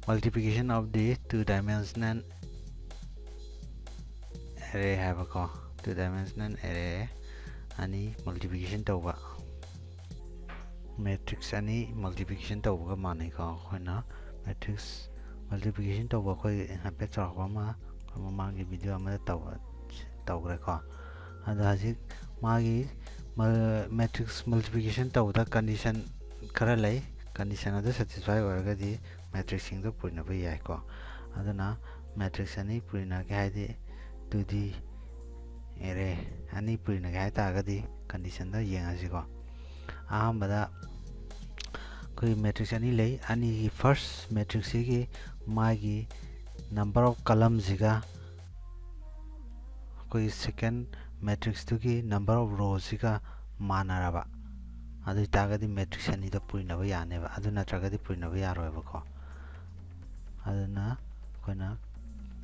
multiplication of the two-dimensional array habako two-dimensional array ani multiplication tauba matrix ani multiplication tauba mane ko khoina matrix multiplication tauba khoi hape chawba ma magi video ama tawgre ko ada hajik magi matrix multiplication tauda condition khara lai condition adu satisfy oragadi matrix sing do purna ba yai ko aduna matrix ani purna ga haidi 2D array ani purna ga ta ga di condition da yenga si ko ahambada koi matrix ani lai ani first matrix gi magi number of columns ga koi second matrix tu gi number of rows ga manaraba adu tagadi matrix ani da purna ba yane ba adu na tagadi purna ba yaro ba ko aduna koina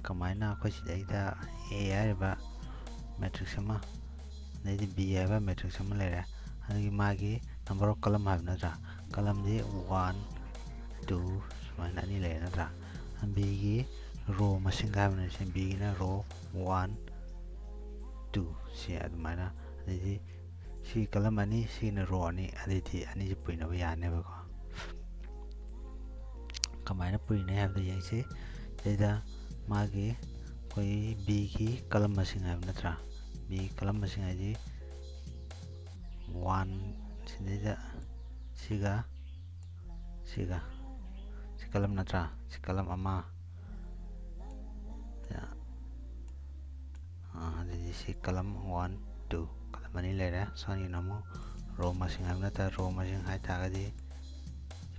kamaina ko sidaida a ba matrix ama nedi b ba matrix ama lera adu magi number of column have na column di 1 2 sumaina ni lera na b gi row masing ga na sin b gi na row 1 2 si adu mana nedi si column ani si na row ani aditi ani ji puina ba yane ba ko kamaina puina have the yangse deda magi koi b ki column masing have na b column masing aji 1 sinida siga si column na si column ama ya jadi si column 1 2 column ani lera sani namo row masing have na row masing hai ta ga di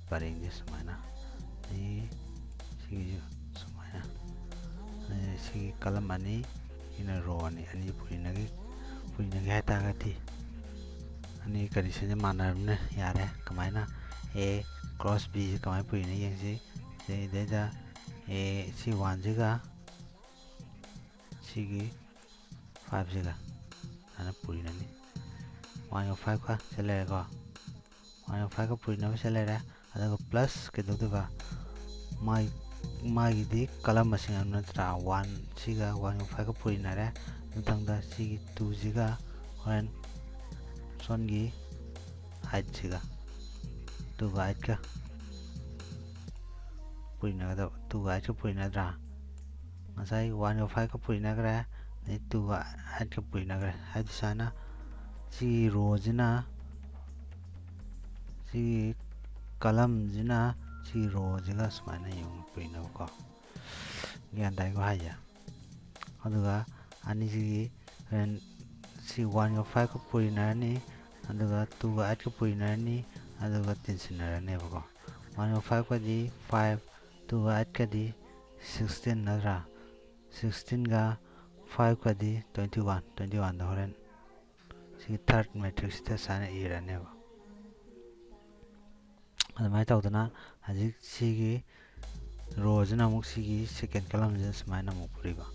paring di semana ni si semana si column ani ina row ani purina ga ta ga di ani condition je mana ne yare kamaina a cross b kamai purina yang si de a si 1 jiga si gi 5 jiga ana purina ni 1 of 5 ka chale ko 1 of 5 ka purina ba chale ra ada plus ke do ba mai di column masing amna 1 siga 1 of 5 ka purina ra tangda si 2 jiga horan songi 8 jiga 2 ga 8 ka purina da 2 ga 8 ka purina ra ngasai 1 of 5 ka purina ra ni 2 ga 8 ka purina ra hadi sana si row jina si column jina si row jiga smaina yung purina ko gyan dai ko haya aduga ani si 1 of 5 ka purina ni aduga 2 ga 8 ka purina ni aduga tinsinara ne ba ko 1 of 5 ka di 5 2 ga 8 ka di 16 na 16 ga 5 ka di 21 da horen si third matrix ta sana ira ne ba adamai tawdana haji sigi row jina muk sigi second column jina smaina muk puriba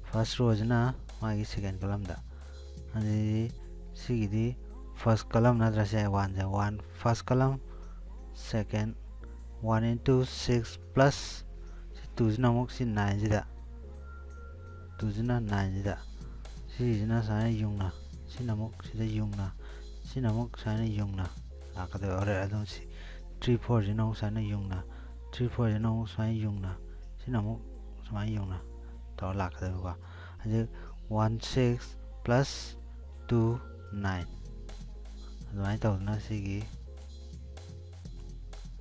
first row jina magi second column da ani sigi di first column na dra se 1 first column second 1 into 6 plus 2 jina muk si 9 jida 2 jina 9 jida si jina sana yungna si namuk sida yungna si namuk sana yungna akade ore adon si 3 4 jina muk sana yungna 3 4 jina muk sana yungna si namuk sana yungna to lakade ba aje 1 6 plus 2 9 adai to na sigi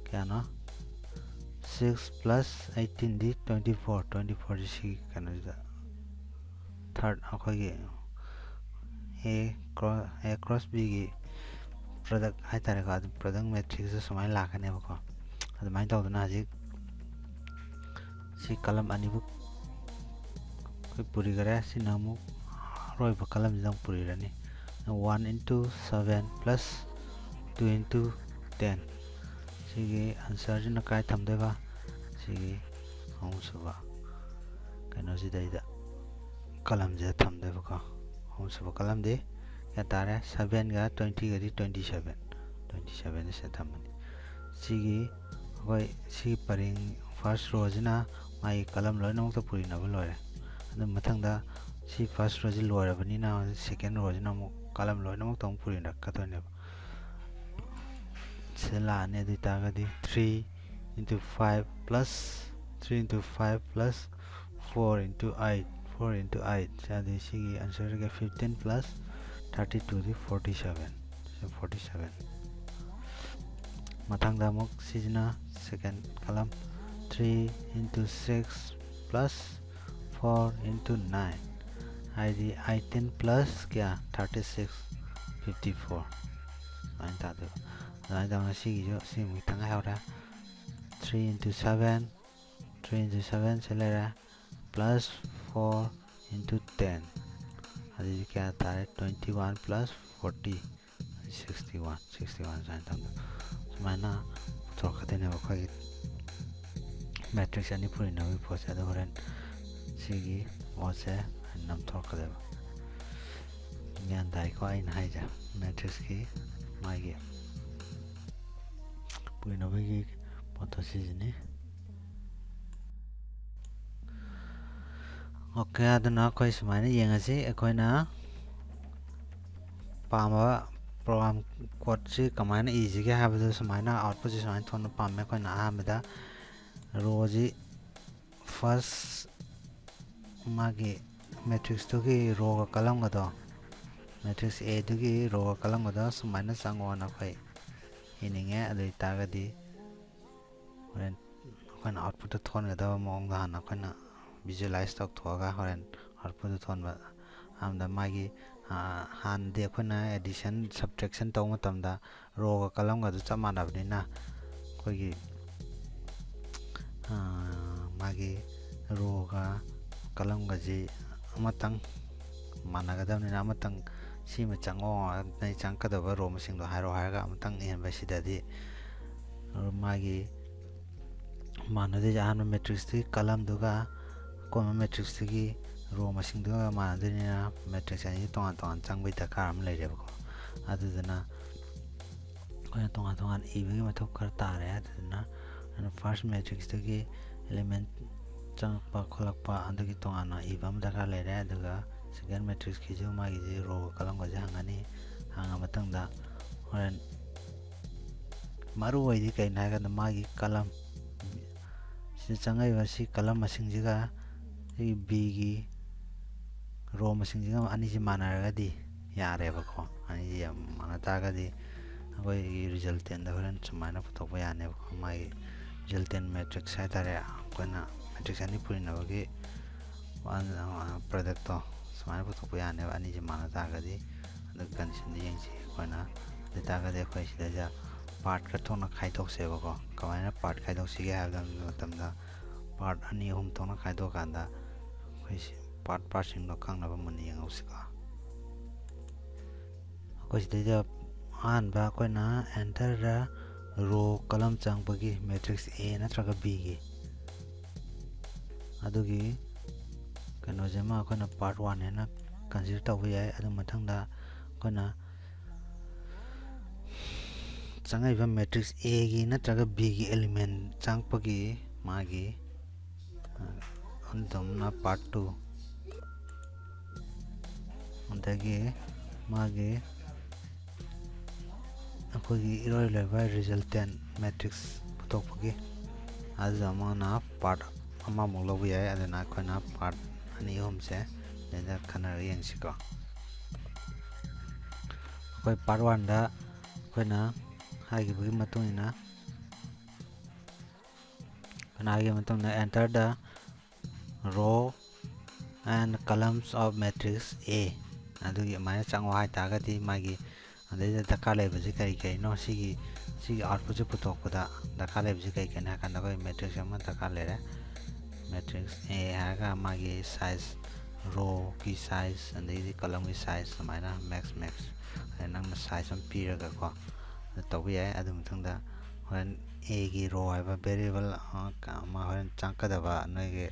kya na 6 plus 18 di 24 di sigi kana da third akhoi a cross b gi product hai tare ka product matrix samai lakane ba ko adai to na ji si column ani bu koi puri gare si namu roi ba column jang puri rani 1 into 7 plus 2 into 10 sigi answer jina kai thamde ba sigi hong suba kano si daida column je thamde ba ko hong suba column de ya tare 7 ga 20 ga di 27 se thamani sigi ꯑꯩꯈꯣꯏ ꯁꯤ ꯄꯔꯦꯡ first ꯔꯣꯁꯤꯅ ꯃꯥꯒꯤ ꯀꯂꯝ ꯂꯣꯏꯅꯃꯛꯇ ꯄꯨꯔꯤꯅꯕ ꯂꯣꯏꯔꯦ ꯑꯗꯨ ꯃꯊꯪꯗ ꯁꯤ first ꯔꯣꯁꯤ ꯂꯣꯏꯔꯕꯅꯤꯅ ꯁꯦꯀꯦꯟ ꯔꯣꯁꯤꯅ ꯑꯃꯨꯛ ꯀꯂꯝ ꯂꯣꯏꯅꯃꯛꯇ ꯑꯃꯨꯛ ꯄꯨꯔꯤꯅꯔꯛꯀꯗꯣꯏꯅꯦꯕ ꯁꯤꯗ ꯂꯥꯛꯑꯅꯤ ꯑꯗꯨ ꯑꯣꯏꯇꯥꯔꯒꯗꯤ 3 into 5 plus 3 into 5 plus 4 into 8 4 into 8 ꯁꯤꯗꯤ ꯁꯤꯒꯤ ꯑꯟꯁꯔꯒ 15 plus 32 ꯗꯤ 47 47 ꯃꯊꯪꯗ ꯑꯃꯨꯛ ꯁꯤꯁꯤꯅ ꯁꯦꯀꯦꯟ ꯀꯂꯝ 3 into 6 plus 4 into 9 ꯍꯥꯏꯗꯤ 18 plus ꯀꯌꯥ 36 54 ꯑꯗꯨꯃꯥꯏꯅ ꯇꯥꯗꯣꯏꯕ ꯑꯗꯨꯃꯥꯏꯅ ꯇꯧꯅ ꯁꯤꯒꯤꯁꯨ ꯁꯤꯃꯨꯛ ꯈꯤꯇꯪ ꯉꯥꯏꯍꯧꯔꯦ 3 into 7 3 into 7 ꯁꯤ ꯂꯩꯔꯦ plus 4 into 10 ꯑꯗꯨꯗꯤ ꯀꯌꯥ ꯇꯥꯔꯦ 21 plus 40 61 61 ꯁꯨꯃꯥꯏꯅ ꯄꯨꯊꯣꯔꯛꯀꯗꯣꯏꯅꯦꯕ ꯑꯩꯈꯣꯏꯒꯤ ꯃꯦꯇ꯭ꯔꯤꯛꯁ ꯑꯅꯤ ꯄꯨꯔꯤꯅꯕꯒꯤ ꯄꯣꯠꯁꯦ ꯑꯗꯣ ꯍꯣꯔꯦꯟ ꯁꯤꯒꯤ ꯄꯣꯠꯁꯦ ꯅꯝꯊꯣꯔꯛꯀꯗꯣꯏꯕ ꯒ꯭ꯌꯥꯟ ꯇꯥꯏꯀꯣ ꯑꯩꯅ ꯍꯥꯏꯁꯦ ꯃꯦꯇ꯭ꯔꯤꯛꯁꯀꯤ ꯃꯥꯒꯤ ꯄꯨꯔꯤꯅꯕꯒꯤ ꯄꯣꯠꯇꯣ ꯁꯤꯁꯤꯅꯤ ꯑꯣꯀꯦ ꯑꯗꯨꯅ ꯑꯩꯈꯣꯏ ꯁꯨꯃꯥꯏꯅ ꯌꯦꯡꯉꯁꯤ ꯑꯩꯈꯣꯏꯅ ꯄꯥꯝꯕ ꯄ꯭ꯔꯣꯒ꯭ꯔꯥꯝ ꯀꯣꯗꯁꯤ ꯀꯃꯥꯏꯅ ꯏꯁꯤꯒꯦ ꯍꯥꯏꯕꯗꯨ ꯁꯨꯃꯥꯏꯅ ꯑꯥꯎꯠꯄꯨꯠꯁꯤ ꯁꯨꯃꯥꯏꯅ ꯊꯣꯛꯅ ꯄꯥꯝꯃꯦ ꯑꯩꯈꯣꯏꯅ ꯑꯍꯥꯟꯕꯗ ꯔꯣꯁꯤ ꯐꯥꯔꯁ ꯃꯥꯒꯤ ꯃꯦꯇ꯭ꯔꯤꯛꯁꯇꯨꯒꯤ ꯔꯣꯒ ꯀꯂꯝꯒꯗꯣ ꯃꯦꯇ꯭ꯔꯤꯛꯁ ꯑꯦꯗꯨꯒꯤ ꯔꯣꯒ ꯀꯂꯝꯒꯗꯣ ꯁꯨꯃꯥꯏꯅ ꯆꯪꯉꯣꯅ ꯑꯩꯈꯣꯏ ꯏꯅꯤꯡꯉꯦ ꯑꯗꯨ ꯑꯣꯏꯇꯥꯔꯒꯗꯤ ꯍꯣꯔꯦꯟ ꯑꯩꯈꯣꯏꯅ ꯑꯥꯎꯠꯄꯨꯠꯇ ꯊꯣꯟꯒꯗꯕ ꯃꯑꯣꯡꯗ ꯍꯥꯟꯅ ꯑꯩꯈꯣꯏꯅ ꯚꯤꯖꯨꯑꯦꯂꯥꯏꯁ ꯇꯧꯊꯣꯛꯑꯒ ꯍꯣꯔꯦꯟ ꯑꯥꯎꯠꯄꯨꯠꯇ ꯊꯣꯟꯕ ꯑꯍꯥꯟꯕꯗ ꯃꯥꯒꯤ ꯍꯥꯟꯅꯗꯤ ꯑꯩꯈꯣꯏꯅ ꯑꯦꯗꯤꯁꯟ ꯁꯕꯇ꯭ꯔꯦꯛꯁꯟ ꯇꯧꯕ ꯃꯇꯝꯗ ꯔꯣꯒ ꯀꯂꯝꯒꯗꯨ ꯆꯞ ꯃꯥꯟꯅꯕꯅꯤꯅ ꯑꯩꯈꯣꯏꯒꯤ ꯃꯥꯒꯤ ꯔꯣꯒ ꯀꯂꯝꯒꯁꯤ ꯑꯃꯇꯪ ꯃꯥꯟꯅꯒꯗꯕꯅꯤ나 ꯑꯃꯇꯪ ꯁꯤꯃ ꯆꯪꯉꯣ ꯅꯪ ꯆꯪꯉꯛꯀꯗꯕ ꯔꯣ ꯃꯁꯤꯡꯗꯣ ꯍꯥꯏꯔꯛꯑꯣ ꯍꯥꯏꯔꯒ ꯑꯃꯇꯪ ꯏꯍꯟꯕꯁꯤꯗꯗꯤ ꯃꯥꯒꯤ ꯃꯥꯟꯅꯗꯣꯏꯁꯦ ꯑꯍꯥꯟꯕ ꯃꯦꯇ꯭ꯔꯤꯛꯁꯇꯨꯒꯤ ꯀꯂꯝꯗꯨꯒ ꯑꯀꯣꯟꯕ ꯃꯦꯇ꯭ꯔꯤꯛꯁꯇꯨꯒꯤ ꯔꯣ ꯃꯁꯤꯡꯗꯨꯒ ꯃꯥꯟꯅꯗꯣꯏꯅꯤꯅ ꯃꯦꯇ꯭ꯔꯤꯛꯁ ꯑꯅꯤꯁꯤ ꯇꯣꯉꯥꯟ ꯇꯣꯉꯥꯟ ꯆꯪꯕꯒꯤ ꯗꯔꯀꯥꯔ ꯑꯃ ꯂꯩꯔꯦꯕꯀꯣ ꯑꯗꯨꯗꯨꯅ ꯑꯩꯈꯣꯏꯅ ꯇꯣꯉꯥꯟ ꯇꯣꯉꯥꯟ ꯏꯕꯒꯤ ꯃꯊꯧ ꯈꯔ ꯇꯥꯔꯦ ꯑꯗꯨꯗꯨꯅ ꯐꯥꯔꯁ ꯃꯦꯇ꯭ꯔꯤꯛꯁꯇꯨꯒꯤ ꯑꯦꯂꯤꯃꯦꯟ ꯆꯪꯉꯛꯄ ꯈꯣꯠꯂꯛꯄ ꯑꯗꯨꯒꯤ ꯇꯣꯉꯥꯟꯅ ꯏꯕ ꯑꯃ ꯗꯔꯀꯥꯔ ꯂꯩꯔꯦ ꯑꯗꯨꯒ ꯁꯦꯀꯦꯟ ꯃꯦꯇ꯭ꯔꯤꯛꯁꯀꯤꯁꯨ ꯃꯥꯒꯤꯁꯤ ꯔꯣꯒ ꯀꯂꯝꯒꯁꯦ ꯍꯪꯉꯅꯤ ꯍꯪꯉ ꯃꯇꯨꯡꯗ ꯍꯣꯔꯦꯟ ꯃꯔꯨ ꯑꯣꯏꯗꯤ ꯀꯩꯅꯣ ꯍꯥꯏꯔꯀꯥꯟꯗ ꯃꯥꯒꯤ ꯀꯂꯝ ꯁꯤꯗ ꯆꯪꯉꯛꯏꯕ ꯁꯤ ꯀꯂꯝ ꯃꯁꯤꯡꯁꯤꯒ ꯁꯤꯒꯤ ꯕꯤꯒꯤ ꯔꯣ ꯃꯁꯤꯡꯁꯤꯒ ꯑꯅꯤꯁꯤ ꯃꯥꯟꯅꯔꯒꯗꯤ ꯌꯥꯔꯦꯕꯀꯣ ꯑꯅꯤꯁꯤ ꯌꯥꯝ ꯃꯥꯟꯅ ꯇꯥꯔꯒꯗꯤ ꯑꯩꯈꯣꯏꯒꯤ ꯔꯤꯖꯜꯇꯦꯟꯗ ꯍꯣꯔꯦꯟ ꯁꯨꯃꯥꯏꯅ ꯄꯨꯊꯣꯛꯄ ꯌꯥꯅꯦꯕꯀꯣ ꯃꯥꯒꯤ ꯔꯤꯖꯜꯇꯦꯟ ꯃꯦꯇ꯭ꯔꯤꯛꯁ ꯍꯥꯏꯇꯥꯔꯦ ꯑꯩꯈꯣꯏꯅ ꯃꯦꯇ꯭ꯔꯤꯛꯁ ꯑꯅꯤ ꯄꯨꯔꯤꯅꯕꯒꯤ ꯄ꯭ꯔꯗꯛꯇꯣ ꯁꯨꯃꯥꯏꯅ ꯄꯨꯊꯣꯛꯄ ꯌꯥꯅꯦꯕ ꯑꯅꯤꯁꯤ ꯃꯥꯟꯅ ꯇꯥꯔꯒꯗꯤ ꯑꯗꯨꯒ ꯀꯟꯗꯤꯁꯟꯗ ꯌꯦꯡꯁꯤ ꯑꯩꯈꯣꯏꯅ ꯑꯗꯨ ꯑꯣꯏꯇꯥꯔꯒꯗꯤ ꯑꯩꯈꯣꯏ ꯁꯤꯗꯩꯗ ꯄꯥꯔꯠ ꯈꯔ ꯊꯣꯛꯅ ꯈꯥꯏꯗꯣꯛꯁꯦꯕꯀꯣ ꯀꯃꯥꯏꯅ ꯄꯥꯔꯠ ꯈꯥꯏꯗꯣꯛꯁꯤꯒꯦ ꯍꯥꯏꯕ ꯃꯇꯝꯗ ꯄꯥꯔꯠ ꯑꯅꯤ ꯑꯍꯨꯝ ꯊꯣꯛꯅ ꯈꯥꯏꯗꯣꯛꯑꯀꯥꯟꯗ ꯑꯩꯈꯣꯏ ꯄꯥꯔꯠꯁꯤꯡꯗꯣ ꯈꯪꯅꯕ ꯃꯨꯟꯅ ꯌꯦꯡꯍꯧꯁꯤꯀꯣ ꯑꯩꯈꯣই ꯁꯤꯗꯩꯗ ꯑꯍꯥꯟꯕ ꯑꯩꯈꯣꯏꯅ ꯑꯦꯟꯇꯔꯗ ꯔꯣ ꯀꯂꯝ ꯆꯪꯕꯒꯤ ꯃꯦꯇ꯭ꯔꯤꯛꯁ ꯑꯦ ꯅꯠꯇ꯭ꯔꯒ ꯕꯤꯒꯤ ꯑꯗꯨꯒꯤ ꯀꯩꯅꯣꯁꯤꯃ ꯑꯩꯈꯣꯏꯅ ꯄꯥꯔꯠ 1 ꯍꯥꯏꯅ ꯀꯟꯁꯤꯗꯔ ꯇꯧꯕ ꯌꯥꯏ ꯑꯗꯨ ꯃꯊꯪꯗ ꯑꯩꯈꯣꯏꯅ ꯆꯪꯉꯛꯏꯕ ꯃꯦꯇ꯭ꯔꯤꯛꯁ ꯑꯦꯒꯤ ꯅꯠꯇ꯭ꯔꯒ ꯕꯤꯒꯤ ꯑꯦꯂꯤꯃꯦꯟ ꯆꯪꯉꯛꯄꯒꯤ ꯃꯥꯒꯤ ꯑꯗꯨꯝꯅ ꯄꯥꯔꯠ 2 ꯑꯗꯒꯤ ꯃꯥꯒꯤ ꯑꯩꯈꯣꯏꯒꯤ ꯏꯔꯣꯏ ꯂꯣꯏꯕ ꯔꯤꯖꯜꯇꯦꯟ ꯃꯦꯇ꯭ꯔꯤꯛꯁ ꯄꯨꯊꯣꯛꯄꯒꯤ ꯑꯗꯨꯗ ꯑꯃꯅ ꯄꯥꯔꯠ ꯑꯃꯃꯨꯛ ꯂꯧꯕ ꯌꯥꯏ ꯑꯗꯨꯅ ꯑꯩꯈꯣꯏꯅ ꯄꯥꯔꯠ ꯑꯅꯤ ꯑꯍꯨꯝꯁꯦ ꯁꯤꯗ ꯈꯟꯅꯔꯒ ꯌꯦꯡꯁꯤꯀꯣ ꯑꯩꯈꯣꯏ ꯄꯥꯔꯠ 1ꯗ ꯑꯩꯈꯣꯏꯅ ꯍꯥꯏꯈꯤꯕꯒꯤ ꯃꯇꯨꯡꯏꯟꯅ ꯑꯦꯟꯇꯔ ꯗ ꯔꯣ ꯑꯦꯟ ꯀꯂꯝꯁ ꯑꯣꯐ ꯃꯦꯇ꯭ꯔꯤꯛꯁ ꯑꯦ ꯑꯗꯨꯒꯤ ꯑꯗꯨꯃꯥꯏꯅ ꯆꯪꯉꯣ ꯍꯥꯏꯇꯥꯔꯒꯗꯤ ꯃꯥꯒꯤ ꯑꯗꯩꯗ ꯗꯔꯀꯥꯔ ꯂꯩꯕꯁꯤ ꯀꯔꯤ ꯀꯔꯤꯅꯣ ꯁꯤꯒꯤ ꯑꯥꯎꯠꯄꯨꯠꯁꯦ ꯄꯨꯊꯣꯛꯄꯗ ꯗꯔꯀꯥꯔ ꯂꯩꯕꯁꯤ ꯀꯔꯤ ꯀꯔꯤꯅꯣ ꯍꯥꯏ ꯀꯥꯟꯗ ꯑꯩꯈꯣꯏ ꯃꯦꯇ꯭ꯔꯤꯛꯁ ꯑꯃ ꯗꯔꯀꯥꯔ ꯂꯩꯔꯦ ꯃꯦꯇ꯭ꯔꯤꯛꯁ ꯑꯦ ꯍꯥꯏꯔꯒ ꯃꯥꯒꯤ ꯁꯥꯏꯖ ꯔꯣꯒꯤ ꯁꯥꯏꯖ ꯑꯗꯩꯗꯤ ꯀꯂꯝꯒꯤ ꯁꯥꯏꯖ ꯁꯨꯃꯥꯏꯅ ꯃꯦꯛꯁ ꯅꯪꯅ ꯁꯥꯏꯖ ꯑꯃ ꯄꯤꯔꯒꯀꯣ ꯇꯧꯕ ꯌꯥꯏ ꯑꯗꯨ ꯃꯇꯨꯡꯗ ꯍꯣꯔꯦꯟ ꯑꯦꯒꯤ ꯔꯣ ꯍꯥꯏꯕ ꯚꯦꯔꯤꯑꯦꯕꯜ ꯑꯃ ꯍꯣꯔꯦꯟ ꯆꯪꯉꯛꯀꯗꯕ ꯅꯣꯏꯒꯤ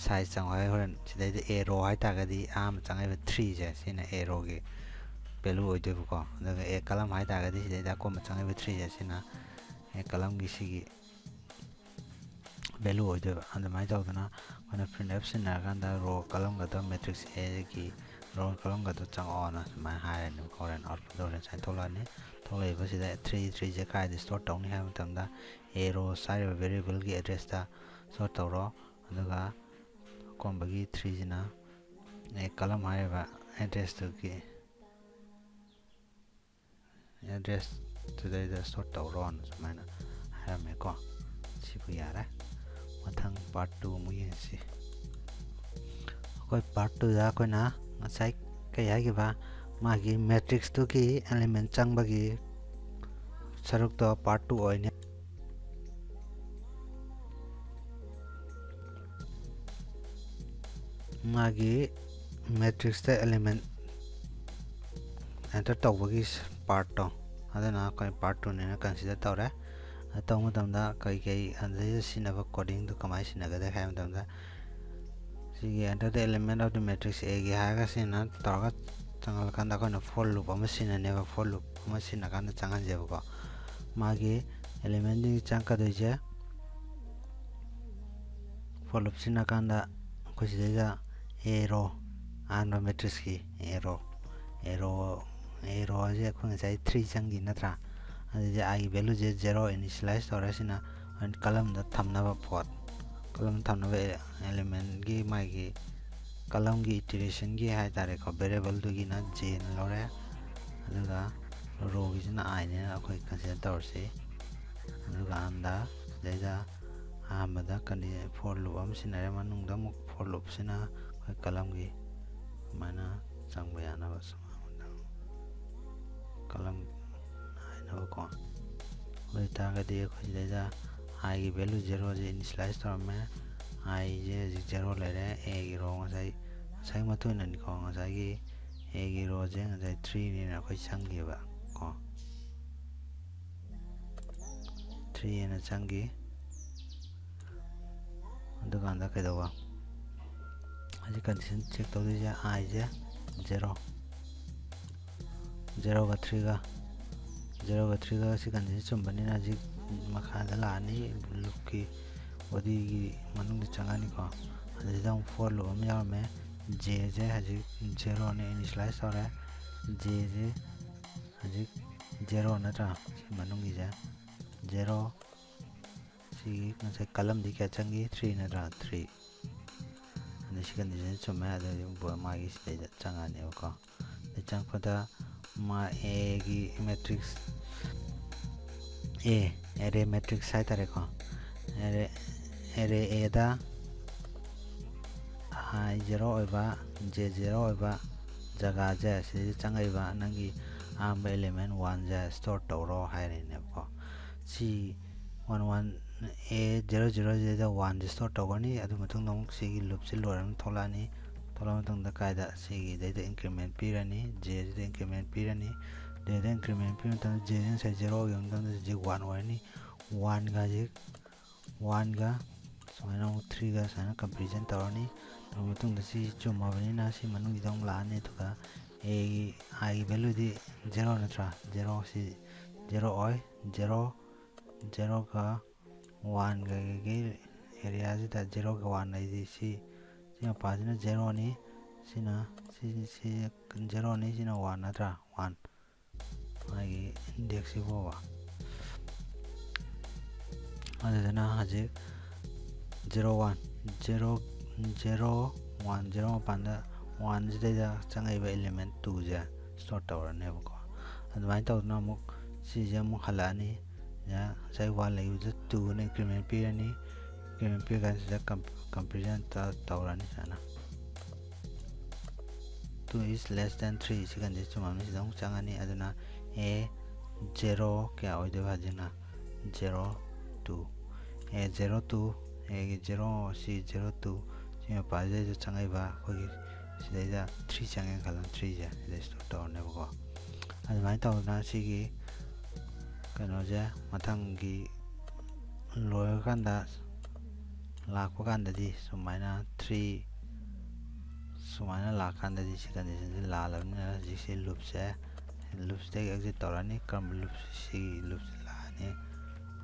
ꯁꯥꯏꯖ ꯆꯪꯉꯣ ꯍꯥꯏ ꯍꯣꯔꯦꯟ ꯁꯤꯗꯩꯗ ꯑꯦ ꯔꯣ ꯍꯥꯏꯇꯥꯔꯒꯗꯤ ꯑꯍꯥꯟꯕ ꯆꯪꯉꯛꯏꯕ 3ꯁꯦ ꯁꯤꯅ ꯑꯦ ꯔꯣꯒꯤ ꯚꯦꯂꯨ ꯑꯣꯏꯗꯣꯏꯕꯀꯣ ꯑꯗꯨꯒ ꯑꯦ ꯀꯂꯝ ꯍꯥꯏꯇꯥꯔꯒꯗꯤ ꯁꯤꯗꯩꯗ ꯑꯀꯣꯟꯕ ꯆꯪꯉꯛꯏꯕ 3ꯁꯦ ꯁꯤꯅ column gi sigi value oideba adamai tawdana akhona printf sinaraganda row column gada matrix A gi row column gada changona sumai hairani horen output horen sai tholani tholaiba sida 3 je kaida store tawni hai matamda A row sariba variable gi address ta store tawro aduga kombagi 3 jina A column haiba address to gi address today the store tawro sumaina hairame ko sibu yara mathang part 2 mu yensi koi part 2 da koi na ngasai kai hagi ba magi matrix to ki element changbagi saruk to part 2 oine magi matrix ta element enter tawbagi part to adana koi part 2 ne consider tawre taw matamda kai kai andai sinaba coding to kamai sinaga da khai matamda sigi enter the element of the matrix A gi haga sina tawga changal kanda ko na for loop ama sina neba for loop ama sina kanda changan jeba ko magi element ni changka doije for loop sina kanda kusi deja A row and matrix ki A row je khung sai 3 changi natra adi I value je 0 initialize torasina and column da thamnaba pot column thamnaba element gi magi column gi iteration gi hai tare ko variable du gi na j na lore aduga row gi na I ne akoi consider torsi aduga anda deja amada kani for loop am sinare manung da muk for loop sina koi column gi mana changbayana basu column I ko oi taga de ko deja I gi value 0 je initialize torme I je 0 lere A gi row sai matu na ni ko ngasai gi A gi row je ngasai 3 ni na koi changi ba ko 3 na changi aduga anda kai dawa aji condition check to de I je 0 ga 3 ga si condition chumbani na ji makha da la ni loop ki body gi manung de changani ko adi dam for loop am yaw me j je haji 0 ne initialize ore j je haji 0 na ta si manung gi ja 0 si ngasai column di ka changi 3 na ta 3 ani si condition chumma ada bo ma gi si de changani ko de chang pada ma A gi matrix array matrix sai tare ko array A da I 0 oiba j 0 oiba jaga je si changai ba nangi amba element 1 ja store tawro haire ne ko si 11 A 00 je da 1 je store tawani adu matung nong si gi loop si loram tholani tong da kaida si gi de increment pirani j de increment pirani de increment pin ta j sai 0 yang ta j 1 wani 1 ga soina 3 ga sana comparison tawani matung da si chuma bani na si manung dong la ne to ka A I value di 0 na tra 0 si 0 oi 0 ga 1 ga ge area ji da 0 ga 1 ai di si pa na 0 ni sina si 0 ni sina 1 na tra 1 ai index si bo ba adana haje 0 panda 1 je da changai ba element 2 ja store tower ne ko admai taw na muk si je mu halani ya sai 1 lai ju 2 ne increment pi ani increment pi ga sa comparison ta tawrani sana 2 is less than 3 si kan je chuma mi dong changani aduna A 0 kya oi de ba jina 0 2 A 0 2 A 0 si 0 2 si pa je changai ba ko gi si da 3 changai kalan 3 ja de store to ne ko admai taw na si gi kano ja mathang gi loy kanda lakwa kanda di sumaina 3 sumaina la kanda di si condition ji la la na ji si loop se exit torani kam loop si loop la ne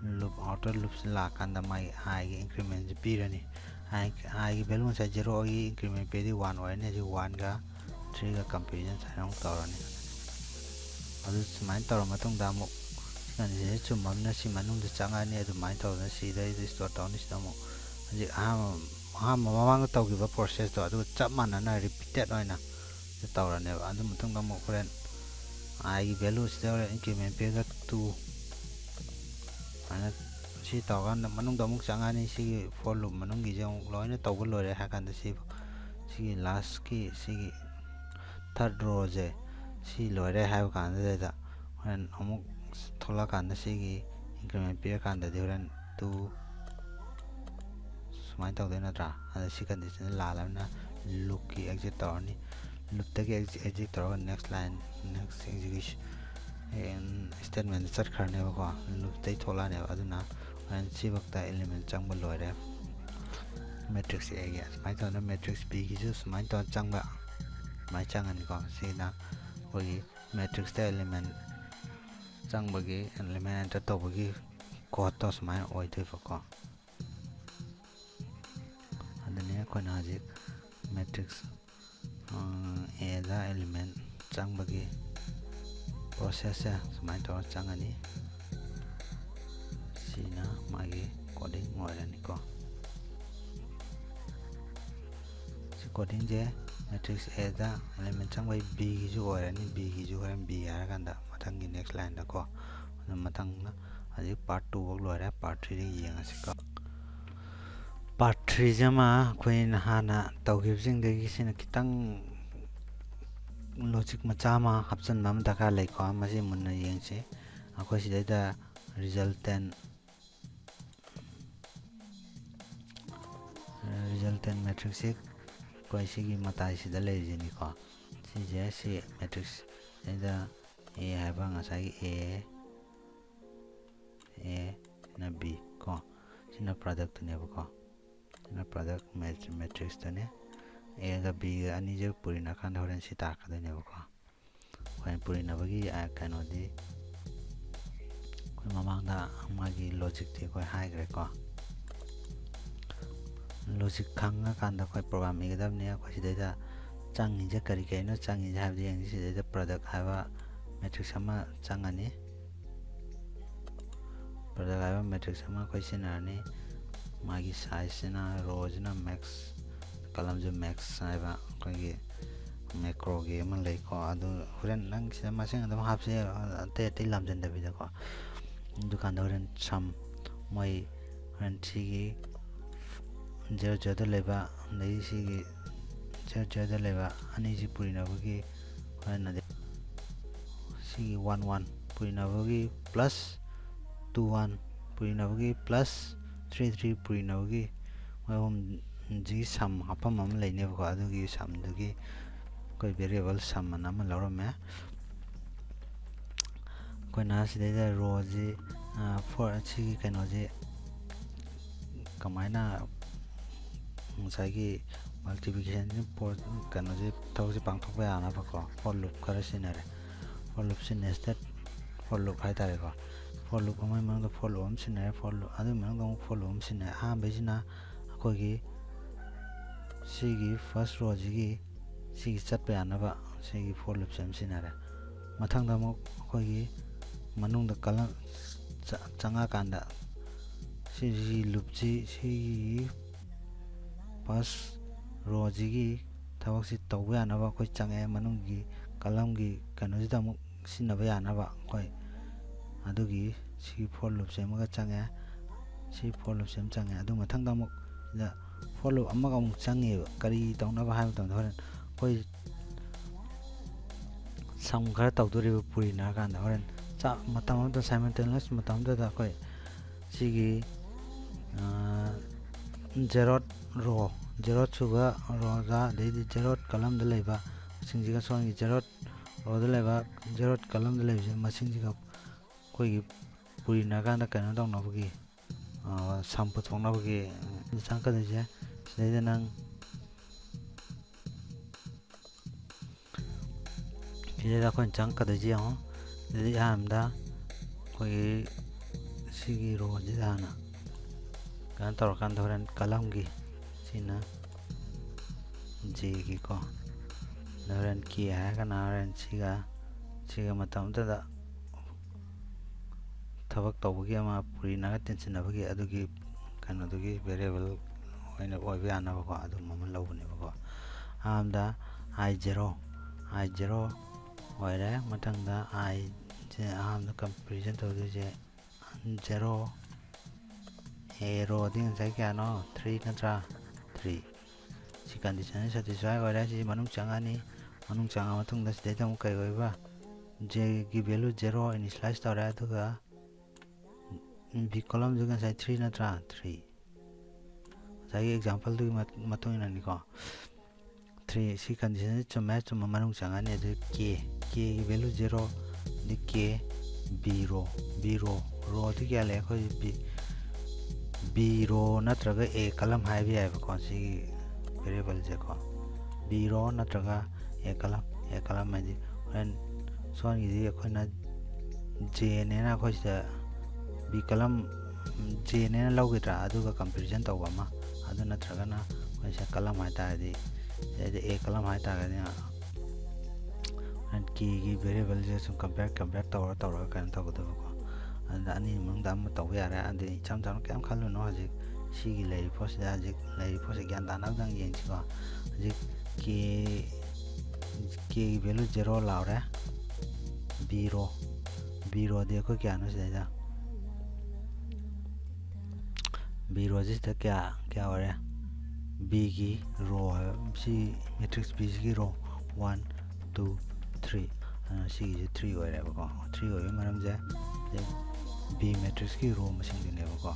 loop outer loop se lakanda mai I gi increment je pirani I gi value sa 0 gi increment pedi 1 oine ji 1 ga 3 ga comparison sa nong tawrani adu sumain tawra matungda amuk kan je chumamna si manung de changani adu mai tawna si dai store tawni samo ji mamang tawgiba process to adu chap manana repeated oina tawrani adu matungda amuk horen I gi value sida increment pega 2 ana si tawgan manungda amuk changani si for loop manung gi jong loina tawba lore hakanda si last ki si third row je si lore ha kanda da horen amuk thola kanda si gi increment pega kanda de horen 2 sumai tawdena tra ana si condition la lamna loop ki exit tawni loop tagi exit tawa next line next execution statement chat kharne ba loop tai thola ne aduna an si bakta element changba loire matrix a ga mai taw na matrix b gi ju mai taw changba mai changan ko sina hogi matrix ta element changba gi element enter to gi ko to mai oi de ko adane ko na ji matrix a da element changba gi process ya sumai to changani sina magi coding ngoirani ko si coding je matrix a da element changba b gi ju ngoirani b gi ju horen b ara kanda mathang gi next line da ko mathang na aji part 2 wok loire part 3 ri yeng asiko part 3 jama khoin hana tawgibjing de gi sina kitang logic machama hapchan mam daka lai ko masi munna yengse akoi sidai da resultant matrix koi sigi matai sida lai jeni ko si je si matrix da a haba ngasai a na b ko sina product ne ko sina product matrix ne a ga b ga ani je purina kan horen si ta ka ne ko khoin purina bagi kano di khoi mamang da magi logic ti khoi high gre ko logic khanga kan da khoi program igdam ne khoi sidai da changi je kari kai no changi je habdi yang sidai da product haba matrix sama changani product haba matrix sama khoi sinani magi size na rows na max kalam je max haba khoi gi macro ge man lai ko adu horen nang sida masing adam hapse te lamjan da bida ko dukan da horen sam moi horen chigi 0 da leba nei sigi 0 da leba ani ji purina bagi horen na sigi 11 purina bagi plus 21 purina bagi plus 33 purina bagi hom ji sam hapam am lai ne ko adu gi sam du gi koi variable sum na ma lawra me koi na sidai da row ji for chi kano ji kamaina sai gi multiplication ni por kano ji thau ji pang thok ba na ba ko for loop kara sinare for loop sin nested for loop hai tare ko for loop amai mang da for loop sinare for loop adu mang da for loop sinare ha be jina ko gi sigi first row ji gi sigi chatpa yanaba sigi for loop sem sinare mathangda mo khoi manung da kala changa kanda sigi loop ji sigi pas row ji gi thawak si tawba yanaba khoi change manung gi kalam gi kanu ji da mo sinaba yanaba khoi adugi sigi for loop sem ga change si for loop sem change adu mathangda mo da for loop amma ga mo change kari tawna ba ha tam thoren koi sam khar tawduri puri na kan horen cha matam da simultaneous matam da koi sigi zero row zero chuga row da de zero column da leba singji ga song zero row da leba zero column da leba masing ji ga koi gi puri na kan da kan dong na bugi sam pu thong na bugi sang ka de je sei da nang Jadi da kon chang ka de ji ho de ham da koi si sigi row jidana kan torokan horen kalam gi sina j gi ko horen ki ha kana horen siga matam da tabak tawgi ama puri na tension abagi adugi kan adugi variable oina oiba na ko adu maman lawne ko amda I0 oire matangda I amda comparison tawduje 0 a row ding sai kya no 3 natra 3 si condition satisfy oire si manung changani manung changa matungda sidai tamu kai oiba j gi value 0 initialize tawra aduga b column juga sai 3 natra 3 sai example du matung ina ni ko 3 si condition chuma manung changa ni adu k gi value 0 di k b row row di kya le ko b row natraga a column hai bi ai ko si variable je ko b row natraga a column mai di and son gi ko na j ne na ko sta b column j ne na lawgira aduga comparison tawba ma adu natraga na ko sa column hai ta di a column hai ta ga ni and key gi variable je sum compare tawra kan tawda ko and ani mung dam taw ya ra and cham kam khalu no ji si gi lei pos da ji lei pos gyan da na dang yin chi ko ji k value 0 law ra b row de ko kya no se da b row ji ta kya ho ra b gi row si matrix b gi row 1 2 3 si gi 3 ho ra ko 3 ho maram je b matrix ki row masing ne ko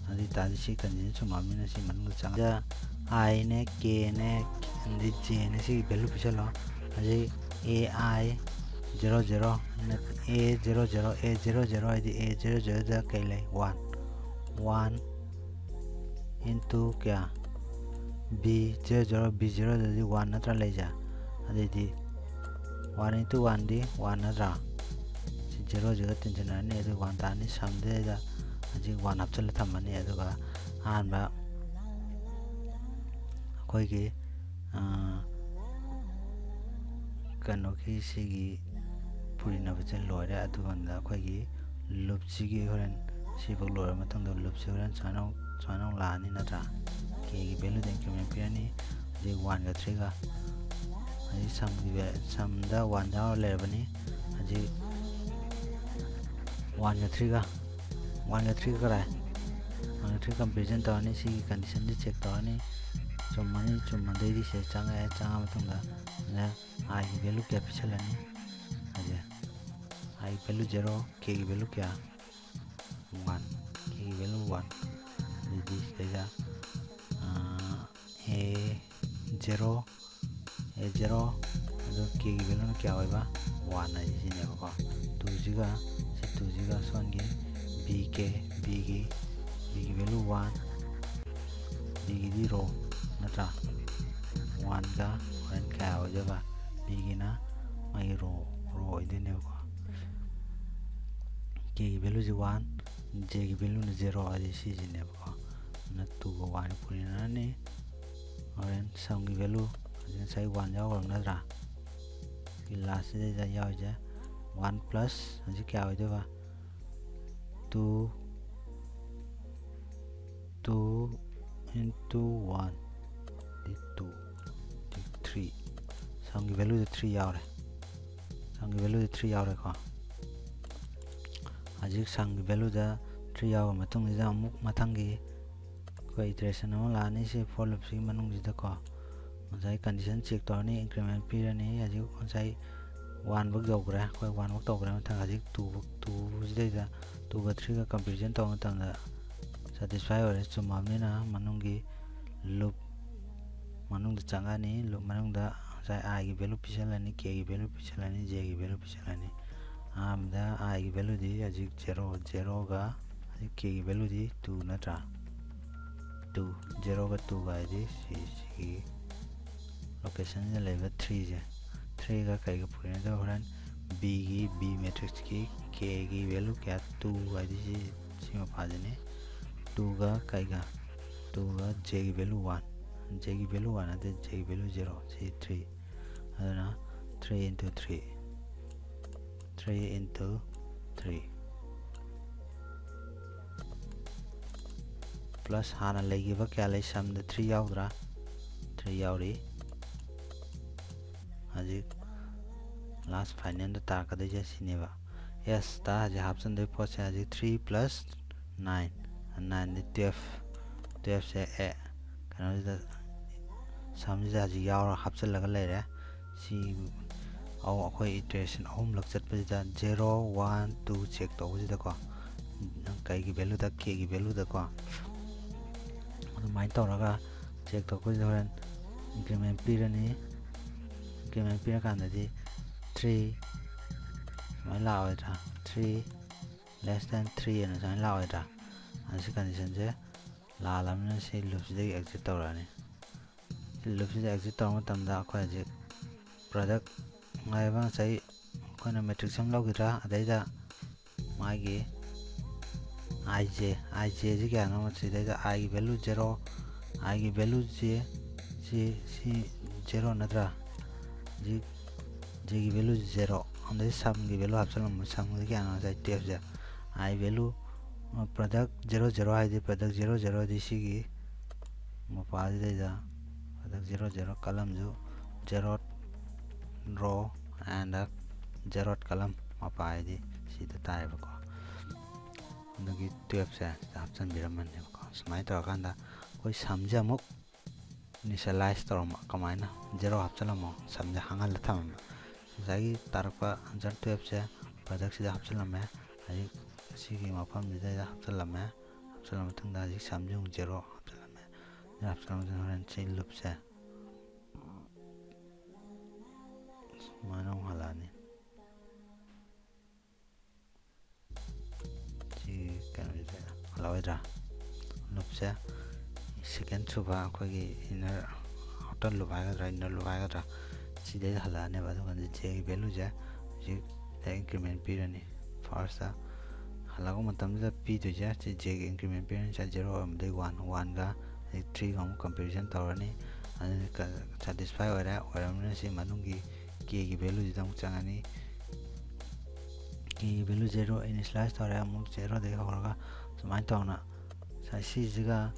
adi ta si condition chuma mina si man chang ja I ne k ne ndi j ne si value pisalo adi ai 00 ne a00 adi a00 da kaile 1 into kya b00 da di 1 natra leja adi di 1 into 1 di 1 natra 0 tension ani adu 1 ta ni samde da aji 1 hapchal thamani aduga anba koi gi kano ki sigi purina bachal loira adu banda koi gi loop sigi horen sibok loira matang da loop sigi horen chanong la ni natra ke gi value da increment pirani aji 1 ga 3 ga aji sum da 1 da le bani aji 1 ga 3 ga 1 ga 3 kara 1 ga 3 comparison tawani si condition di check tawani chumma dei di se changa matunda na I value kya pichalani aja I value 0 k value kya 1 k value 1 di sega a0 ado k value kya hoiba 1 ai si ne ko 2 jiga son gi b gi value 1 b gi di row natra 1 ga horen kya ho jaba b gi na mai row ide ne ko k gi value ji 1 j gi value na 0 adi si ji ne ko na 2 ga 1 puri na ne horen sum gi value ajin sai 1 ja ho natra ki last de ja ya ja 1 plus aji kya ho jaba 2 into 1 di 2 di 3 sum gi value de 3 yaw re ko aji sum gi value da 3 yaw matung da amuk mathang gi ko iteration no la ni se for loop si manung ji da ko sai condition check to ni increment pirani aji sai 1 bak dogra ko 1 bak dogra mathang aji 2 ji da 2 ga 3 ga comparison to matang da satisfy ore chuma mina manung gi loop manung da changa ni loop manung da sai I gi value pichalani k gi value pichalani j gi value pichalani amda I gi value di aji 0 ga aji k gi value di 2 natra 2 0 ga 2 ga di si location je level 3 je 3 ga kai ga purina da horan b matrix ki k gi value kya 2 ga di si mapajini 2 ga kaiga 2 ga j gi value 1 j gi value 1 ade j gi value 0 si 3 adana 3 into 3 3 into 3 plus hana legiba kya lay sum the 3 yaudra 3 yauri ajik last final the tar ka de sineba yes ta aje option de pose aje 3 plus 9 and 9 the 12 se a kana da sum ji aje yaura option laga lere si au akhoi iteration ahum lak chat pa da 0 1 2 check to ji da ko kai gi value da k gi value da ko mai to raga check to ko horen increment pirani increment pira kan da di 3 mai lao ra 3 less than 3 and sai lao ra an si condition je la lam na si loop ji exit to ra ni loop ji exit to ma tam da ko ji product ngai ba sai ko na matrix sam log ra adai da mai gi ij ji kya na ma si da I gi value 0 I gi value si 0 na dra ji j gi value 0 and the sum gi value option sum gi kya na sai tf ja I value product 0 0 I di product 0 0 di si gi ma pa di da product 0 0 column ju 0 row and 0 column ma pa di si da tai ba ko nagi 12 sa option biraman ne ko smai to kan da koi samja muk initialize to ma kamaina 0 option mo samja hangal tham zagi tarpa jar 12 se product sida option lama ai sigi mafam da option lama thang da ji samjung 0 option lama ya option lama horan chain loop se manong halani Lawedra loop se second suba ko gi inner outer loop aga inner loop aga si de halane ba kan je value ja ji increment pirani first halago matam da p to ja je increment piran cha 0 am de 1 1 ga 3 ga comparison tawrani and satisfy ora na si manungi k gi value da changani ki value 0 initialize tawra mu 0 de horga mai tawna sa siga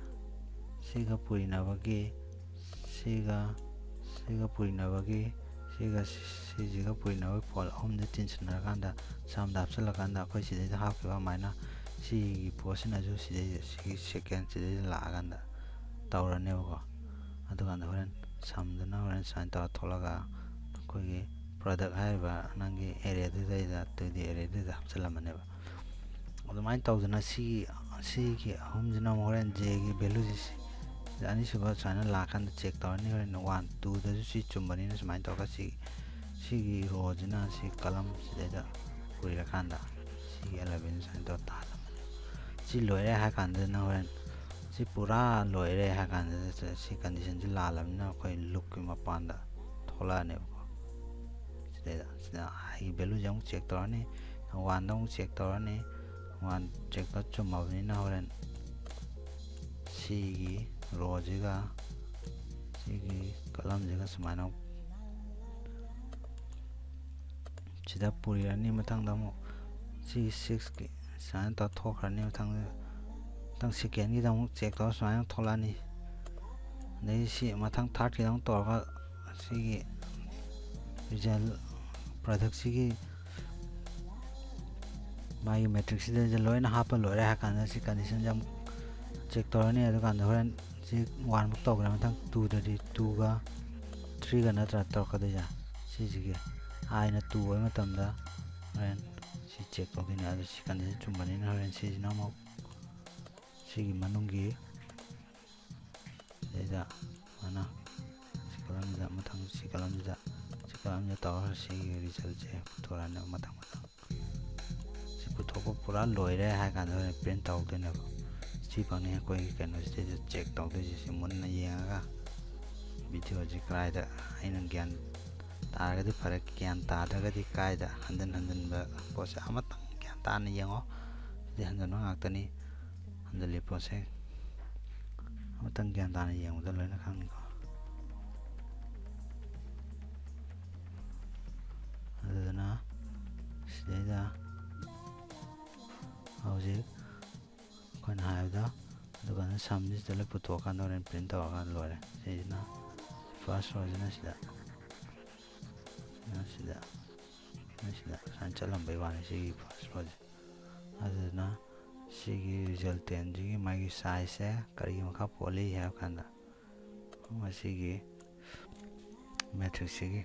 purina bagi siga purina bagi siga purina bagi pol hom de tension na kanda sam da apsala kanda ko si de ha ke ba maina si portion aju si de si second si de la kanda tawra ne ko adu kanda horen sam da na horen sign ta tholaga ko gi product hai ba nangi area de da to di area de apsala mane ba main tawdana si ki hom jina moren j gi value ji ani suba chana la kan check tawni horen 1 2 da si chumbani na main taw ka si gi row jina si column si da puri ra kanda si 11 sign taw ta si loire ha kan da na horen si pura loire ha kan da si condition ji la lam na koi look ki ma panda thola ne ko si da ai value jang check tawni 1 dong check tawni 1 check to chumabni na horen si gi row jiga si gi column jiga samana chida puri ani matang da mo si 6 ki san ta thokhrani matang second gi dang check to samana tholani nei si matang third ki dang torga si gi result product si gi mai matrix de loina hapa lore ha kan si condition jam check torani adu kan horen si 1 muk tok na thang 2 da di 2 ga 3 ga na tra tor ka de ja si ji ge ai na 2 oi matam da horen si check to din adu si condition chumbani na horen si na mo si gi manungi de da ana si kalam da mathang si kalam da tor si result je torana matang puthoko pura loire ha kan print taw de na si pani ko kan se check taw de si mun na yenga video ji krai da aina gyan ta ga di farak gyan ta da ga di kai da handan ba ko sa amat gyan ta na yengo de handan ngak tani ꯍꯟꯖꯤꯜꯂꯤ ꯄꯣꯠꯁꯦ ꯑꯃꯇꯪ ꯒ꯭ꯌꯥꯟ ꯇꯥꯅ ꯌꯦꯡꯕꯗ ꯂꯣꯏꯅ ꯈꯪꯅꯤꯀꯣ ꯑꯗꯨꯗꯨꯅ ꯁꯤꯗꯩꯗ ꯍꯧꯖꯤꯛ ꯑꯩꯈꯣꯏꯅ ꯍꯥꯏꯕꯗ ꯑꯗꯨꯀꯥꯟꯗ ꯁꯝꯁꯤꯗ ꯂꯣꯏ ꯄꯨꯊꯣꯛꯑꯀꯥꯟꯗ ꯍꯣꯔꯦꯟ ꯄ꯭ꯔꯤꯟ ꯇꯧꯔꯀꯥꯟꯗ ꯂꯣꯏꯔꯦ ꯁꯤꯁꯤꯅ ꯐꯥꯔꯁ ꯔꯣꯁꯤꯅ ꯁꯤꯗ ꯁꯤꯗ ꯁꯨꯃꯥꯏꯅ ꯆꯠꯂꯝꯕꯩ ꯋꯥꯅꯤ ꯁꯤꯒꯤ ꯐꯥꯔꯁ ꯔꯣꯁꯦ ꯑꯗꯨꯗꯨꯅ ꯁꯤꯒꯤ ꯔꯤꯖꯜꯇꯦꯟꯁꯤꯒꯤ ꯃꯥꯒꯤ ꯁꯥꯏꯖꯁꯦ ꯀꯔꯤꯒꯤ ꯃꯈꯥ ꯄꯣꯜꯂꯤ ꯍꯥꯏꯕ ꯀꯥꯟꯗ ꯃꯁꯤꯒꯤ ꯃꯦꯇ꯭ꯔꯤꯛꯁꯤꯒꯤ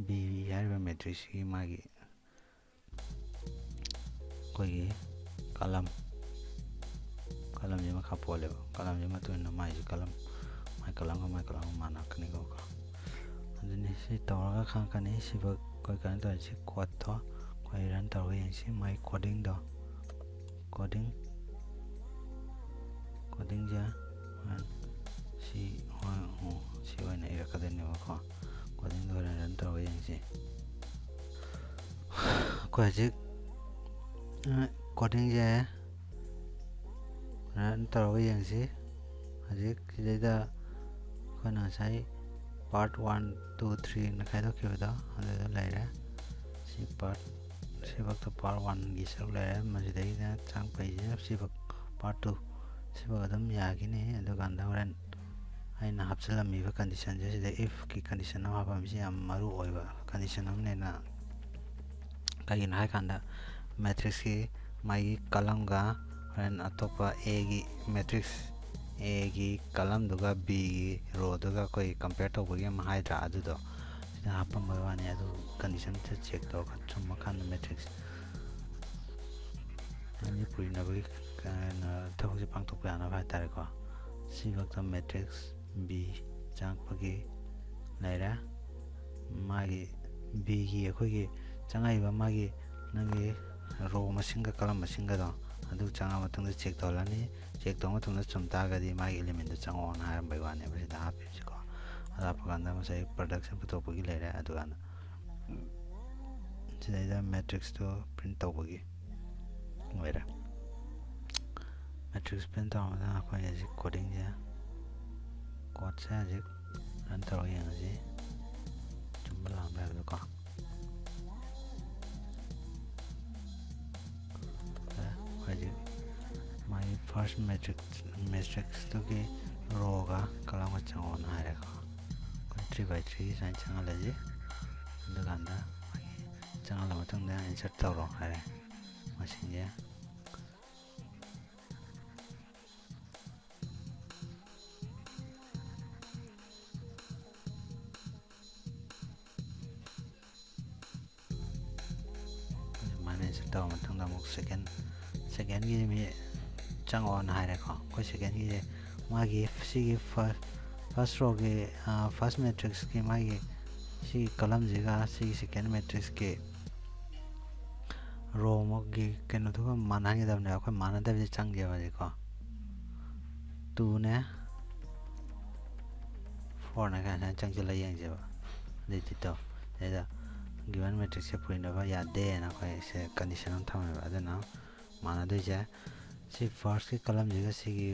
ꯕꯤ ꯍꯥꯏꯔꯤꯕ ꯃꯦꯇ꯭ꯔꯤꯛꯁꯤꯒꯤ ꯃꯥꯒꯤ ꯑꯩꯈꯣꯏꯒꯤ ꯀꯂꯝꯁꯤ ꯃꯈꯥ ꯄꯣꯜꯂꯦꯕ ꯀꯂꯝꯁꯤ ꯃꯇꯨꯡ ꯏꯟꯅ ꯃꯥꯏ ꯀꯂꯝꯒ ꯃꯥꯟꯅꯔꯛꯀꯅꯤꯀꯣ ꯑꯗꯨꯅꯤ ꯁꯤ ꯇꯧꯔꯒ ꯈꯪꯉꯛꯀꯅꯤ ꯁꯤꯐꯥꯎ ꯑꯩꯈꯣꯏ ꯀꯩꯅꯣ ꯇꯧꯔꯤꯁꯤ ꯀꯣꯗꯇꯣ ꯑꯩꯈꯣꯏ ꯔꯟ ꯇꯧꯔꯒ ꯌꯦꯡꯁꯤ ꯃꯥꯏ ꯀꯣꯗꯤꯡꯁꯦ ꯁꯤ ꯑꯣꯏꯅ ꯏꯔꯛꯀꯗꯣꯏꯅꯦꯕꯀꯣ ꯀꯣꯗꯤꯡꯗꯣ ꯍꯣꯔꯦꯟ ꯔꯟ ꯇꯧꯔꯒ ꯌꯦꯡꯁꯤ ꯑꯩꯈꯣই ꯍꯧꯖꯤꯛ ꯀꯣꯗꯤꯡꯁꯦ ꯔꯟ ꯇꯧꯔꯒ ꯌꯦꯡꯁꯤ ꯍꯧꯖꯤꯛ ꯁꯤꯗꯩꯗ ꯑꯩꯈꯣꯏꯅ ꯉꯁꯥꯏ ꯄꯥꯔꯠ 1 2 3ꯅ ꯈꯥꯏꯗꯣꯛꯈꯤꯕꯗꯣ ꯑꯗꯨꯗ ꯂꯩꯔꯦ ꯁꯤꯐꯛꯇ ꯄꯥꯔꯠ 1ꯒꯤ ꯁꯔꯨꯛ ꯂꯩꯔꯦ ꯃꯁꯤꯗꯩꯗ ꯆꯪꯉꯛꯄꯩꯁꯤꯅ ꯁꯤꯐꯛ ꯄꯥꯔꯠ 2 ꯁꯤꯐꯛ ꯑꯗꯨꯝ ꯌꯥꯈꯤꯅꯤ ꯑꯗꯨꯀꯥꯟꯗ ꯍꯣꯔꯦꯟ ꯑꯩꯅ ꯍꯥꯞꯆꯤꯜꯂꯝꯃꯤꯕ ꯀꯟꯗꯤꯁꯟꯁꯦ ꯁꯤꯗ ꯏꯐꯀꯤ ꯀꯟꯗꯤꯁꯟ ꯑꯃ ꯍꯥꯞꯄꯝꯃꯤꯁꯤ ꯌꯥꯝ ꯃꯔꯨ ꯑꯣꯏꯕ ꯀꯟꯗꯤꯁꯟ ꯑꯃꯅꯦꯅ ꯀꯩꯒꯤꯅꯣ ꯍꯥꯏꯀꯥꯟꯗ ꯃꯦꯇ꯭ꯔꯤꯛꯁꯀꯤ ꯃꯥꯒꯤ ꯀꯂꯝꯒ ꯍꯣꯔꯦꯟ ꯑꯇꯣꯞꯄ ꯑꯦꯒꯤ ꯃꯦꯇ꯭ꯔꯤꯛꯁ ꯑꯦꯒꯤ ꯀꯂꯝꯗꯨꯒ ꯕꯤꯒꯤ ꯔꯣꯗꯨꯒ ꯑꯩꯈꯣꯏ ꯀꯝꯄꯦꯌꯔ ꯇꯧꯕꯒꯤ ꯑꯃ ꯍꯥꯏꯗ꯭ꯔꯥ ꯑꯗꯨꯗꯣ ꯁꯤꯗ ꯍꯥꯞꯄꯝꯕꯩ ꯋꯥꯅꯤ ꯑꯗꯨ ꯀꯟꯗꯤꯁꯟꯁꯦ ꯆꯦꯛ ꯇꯧꯔꯒ ꯆꯨꯝꯃꯀꯥꯟꯗ ꯃꯦꯇ꯭ꯔꯤꯛꯁ ꯑꯅꯤ ꯄꯨꯔꯤꯅꯕꯒꯤ ꯊꯕꯛꯁꯦ ꯄꯥꯡꯊꯣꯛꯄ ꯌꯥꯅꯕ ꯍꯥꯏꯇꯥꯔꯦꯀꯣ ꯁꯤꯐꯛꯇ ꯃꯦꯇ꯭ꯔꯤꯛꯁ ꯕꯤ ꯆꯪꯉꯛꯄꯒꯤ ꯂꯩꯔꯦ ꯃꯥꯒꯤ ꯕꯤꯒꯤ ꯑꯩꯈꯣꯏꯒꯤ ꯆꯪꯉꯛꯏꯕ ꯃꯥꯒꯤ ꯅꯪꯒꯤ ꯔꯣ ꯃꯁꯤꯡꯒ ꯀꯂꯝ ꯃꯁꯤꯡꯒꯗꯣ ꯑꯗꯨ ꯆꯪꯉ ꯃꯇꯨꯡꯗ ꯆꯦꯛ ꯇꯧꯍꯜꯂꯅꯤ ꯆꯦꯛ ꯇꯧꯕ ꯃꯇꯨꯡꯗ ꯆꯨꯝ ꯇꯥꯔꯒꯗꯤ ꯃꯥꯒꯤ ꯑꯦꯂꯤꯃꯦꯟꯗꯨ ꯆꯪꯉꯛꯑꯣꯅ ꯍꯥꯏꯔꯝꯕꯩ ꯋꯥꯅꯦꯕ ꯁꯤꯗ ꯍꯥꯞꯄꯤꯕꯁꯤꯀꯣ ꯑꯗꯨ ꯍꯥꯞꯄ ꯀꯥꯟꯗ ꯉꯁꯥꯏ ꯄ꯭ꯔꯗꯛꯁꯟ ꯄꯨꯊꯣꯛꯄꯒꯤ ꯂꯩꯔꯦ ꯑꯗꯨꯀꯥꯟꯗ ꯁꯤꯗꯩꯗ ꯃꯦꯇ꯭ꯔꯤꯛꯁꯇꯣ ꯄ꯭ꯔꯤꯟ ꯇꯧꯕꯒꯤ ꯑꯣꯏꯔꯦ ꯃꯦꯇ꯭ꯔꯤꯛꯁ ꯄ꯭ꯔꯤꯟ ꯇꯧꯔꯕꯗ ꯑꯩꯈꯣꯏ ꯍꯧꯖꯤꯛ ꯀꯣꯗꯁꯦ ꯍꯧꯖꯤꯛ ꯔꯟ ꯇꯧꯔꯒ ꯌꯦꯡꯉꯁꯤ ꯆꯨꯝꯕ ꯂꯥꯟꯕ꯭ꯔꯥ ꯍꯥꯏꯕꯗꯣꯀꯣ ꯍꯧꯖꯤꯛ ꯃꯥꯒꯤ ꯐꯥꯔꯁ ꯃꯦꯇ꯭ꯔꯤꯛꯁꯇꯨꯒꯤ ꯔꯣꯒ ꯀꯂꯝꯒ ꯆꯪꯉꯣꯅ ꯍꯥꯏꯔꯦꯀꯣ ꯑꯩꯈꯣꯏ 3x3 ꯁꯨꯃꯥꯏꯅ ꯆꯪꯍꯜꯂꯁꯤ ꯑꯗꯨꯀꯥꯟꯗ ꯃꯥꯒꯤ ꯆꯪꯍꯜꯂ ꯃꯇꯨꯡꯗ ꯏꯟꯁꯔꯠ ꯇꯧꯔꯣ ꯍꯥꯏꯔꯦ ꯃꯁꯤꯡꯁꯦ ꯑꯗꯨꯃꯥꯏꯅ ꯏꯟꯁꯔꯠ ꯇꯧꯔ ꯃꯇꯨꯡꯗ ꯑꯃꯨꯛ ꯁꯦꯀꯦꯟꯒꯤ ꯃꯤ ꯆꯪꯉꯛꯑꯣꯅ ꯍꯥꯏꯔꯦꯀꯣ ꯑꯩꯈꯣꯏ ꯁꯦꯀꯦꯟꯒꯤꯁꯦ ꯃꯥꯒꯤ ꯁꯤꯒꯤ ꯐꯥꯔꯁ ꯔꯣꯒꯤ ꯐꯥꯔꯁ ꯃꯦꯇ꯭ꯔꯤꯛꯁꯀꯤ ꯃꯥꯒꯤ ꯁꯤꯒꯤ ꯀꯂꯝꯁꯤꯒ ꯁꯤꯒꯤ ꯁꯦꯀꯦꯟ ꯃꯦꯇ꯭ꯔꯤꯛꯁꯀꯤ ꯔꯣ ꯑꯃꯒꯤ ꯀꯩꯅꯣꯗꯨꯒ ꯃꯥꯟꯅꯍꯟꯒꯗꯕꯅꯦꯕ ꯑꯩꯈꯣꯏ ꯃꯥꯟꯅꯗꯕꯁꯤ ꯆꯪꯒꯦꯕ ꯍꯧꯖꯤꯛꯀꯣ 2ꯅꯦ 4ꯅꯦ ꯀꯥꯏꯅ ꯆꯪꯁꯤꯜꯂ ꯌꯦꯡꯁꯦꯕ ꯑꯗꯨꯏꯗꯤꯗꯣ ꯁꯤꯗ ꯒꯤꯚꯟ ꯃꯦꯇ꯭ꯔꯤꯛꯁꯦ ꯄꯨꯅꯕ ꯌꯥꯗꯦꯅ ꯑꯩꯈꯣꯏꯁꯦ ꯀꯟꯗꯤꯁꯟ ꯑꯃ ꯊꯝꯃꯦꯕ ꯑꯗꯨꯅ ꯃꯥꯟꯅꯗꯣꯏꯁꯦ ꯁꯤ ꯐꯥꯔꯁꯀꯤ ꯀꯂꯝꯁꯤꯒ ꯁꯤꯒꯤ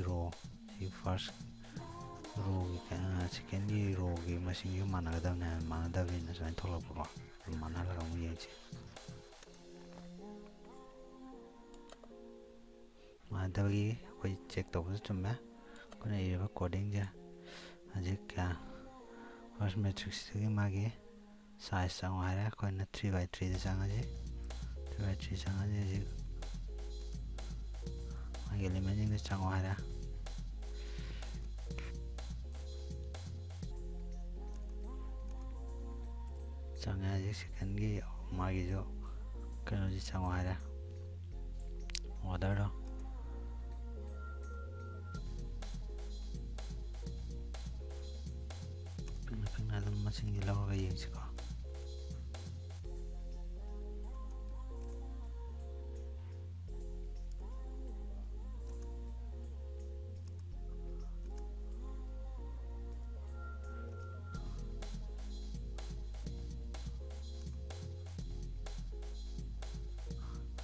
ꯁꯤ ꯐꯥꯔꯁ ꯔꯣꯒꯤ ꯁꯦꯀꯦꯟꯒꯤ ꯔꯣꯒꯤ ꯃꯁꯤꯡꯁꯨ ꯃꯥꯟꯅꯒꯗꯕꯅꯦ ꯃꯥꯟꯅꯗꯕꯅꯤꯅ ꯁꯨꯃꯥꯏꯅ ꯊꯣꯛꯂꯛꯄꯀꯣ ꯑꯗꯨꯝ ꯃꯥꯟꯅꯍꯜꯂꯒ ꯑꯃꯨꯛ ꯌꯦꯡꯁꯤ ꯃꯥꯟꯅꯗꯕꯒꯤ ꯑꯩꯈꯣꯏ ꯆꯦꯛ ꯇꯧꯕꯁꯨ ꯆꯨꯝꯃꯦ ꯑꯩꯈꯣꯏꯅ ꯏꯔꯤꯕ ꯀꯣꯗꯤꯡꯁꯦ ꯍꯧꯖꯤꯛ ꯐꯥꯔꯁ ꯃꯦꯇ꯭ꯔꯤꯛꯁꯇꯨꯒꯤ ꯃꯥꯒꯤ ꯁꯥꯏꯖ ꯆꯪꯉꯣ ꯍꯥꯏꯔꯦ ꯑꯩꯈꯣꯏꯅ 3x3ꯗ ꯆꯪꯉꯁꯤ 3x3 ꯆꯪꯉꯁꯤ ꯍꯧꯖꯤꯛ ꯃꯥꯒꯤ ꯑꯦꯂꯤꯃꯦꯟꯁꯤꯡꯗ ꯆꯪꯉꯣ ꯍꯥꯏꯔꯦ ꯆꯪꯉꯦ ꯍꯧꯖꯤꯛ ꯁꯦꯀꯦꯟꯒꯤ ꯃꯥꯒꯤꯁꯨ ꯀꯩꯅꯣꯁꯤ ꯆꯪꯉꯣ ꯍꯥꯏꯔꯦ ꯑꯣꯔꯗꯔꯗꯣ ꯄꯤꯛꯅ ꯑꯗꯨꯝ ꯃꯁꯤꯡꯁꯤ ꯂꯧꯔꯒ ꯌꯦꯡꯁꯤꯀꯣ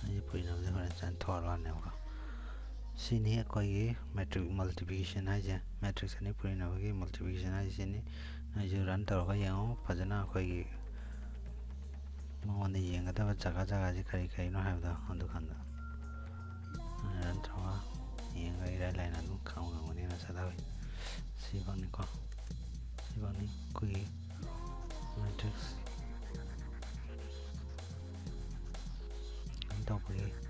ꯑꯩꯁꯦ ꯄꯨꯅꯕꯗꯤ ꯍꯣꯔꯦꯟ ꯆꯥꯅ ꯊꯣꯛꯂꯛꯑꯅꯦꯕꯀꯣ ꯁꯤꯅꯤ ꯑꯩꯈꯣꯏꯒꯤ ꯃꯦꯇ꯭ꯔꯤꯛ ꯃꯜꯇꯤꯄ꯭ꯂꯤꯀꯦꯁꯟ ꯍꯥꯏꯁꯦ ꯃꯦꯇ꯭ꯔꯤꯛꯁ ꯑꯅꯤ ꯄꯨꯔꯤꯅꯕꯒꯤ ꯃꯜꯇꯤꯄ꯭ꯂꯤꯀꯦꯁꯟ ꯍꯥꯏꯁꯦ ꯁꯤꯅꯤ ꯅꯣꯏꯁꯨ ꯔꯟ ꯇꯧꯔꯒ ꯌꯦꯡꯉꯣ ꯐꯖꯅ ꯑꯩꯈꯣꯏꯒꯤ ꯃꯉꯣꯟꯗ ꯌꯦꯡꯒꯗꯕ ꯖꯒꯥꯁꯤ ꯀꯔꯤ ꯀꯔꯤꯅꯣ ꯍꯥꯏꯕꯗꯣ ꯑꯗꯨꯀꯥꯟꯗ ꯔꯟ ꯇꯧꯔꯒ ꯌꯦꯡꯉꯒ ꯏꯔꯥꯏ ꯂꯥꯏꯅ ꯑꯗꯨꯝ ꯈꯪꯕ ꯉꯝꯒꯅꯤꯅ ꯆꯠꯊꯋꯤ ꯁꯤꯐꯧꯅꯤꯀꯣ ꯁꯤꯐꯧꯅꯤ ꯑꯩꯈꯣꯏꯒꯤ ꯃꯦꯇ꯭ꯔꯤꯛꯁ ꯇꯧꯕꯒꯤ